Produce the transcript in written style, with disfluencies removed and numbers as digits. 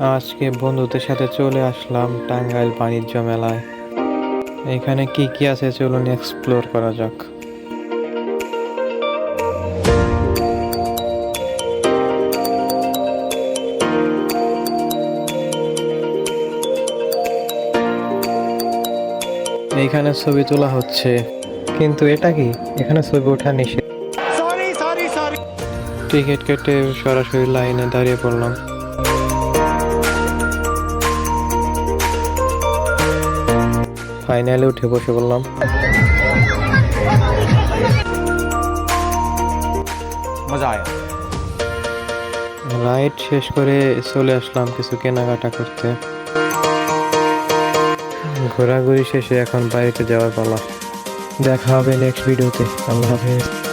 আজকে বন্ধুদের সাথে চলে আসলাম টাঙ্গাইল বাণিজ্য মেলায়। এখানে কি কি আছে চলুন এক্সপ্লোর করা যাক। এইখানে ছবি তোলা হচ্ছে, কিন্তু এটা কি, এখানে ছবি ওঠা নিষেধ। টিকিট কেটে সরাসরি লাইনে দাঁড়িয়ে পড়লাম। ফাইনালি উঠে বসে পড়লাম। মজা আয়া। রাইড শেষ করে চলে আসলাম কিছু কেনাকাটা করতে। ঘোরাঘুরি শেষে এখন বাড়িতে যাওয়ার পালা। দেখা হবে নেক্সট ভিডিওতে। আল্লাহ হাফেজ।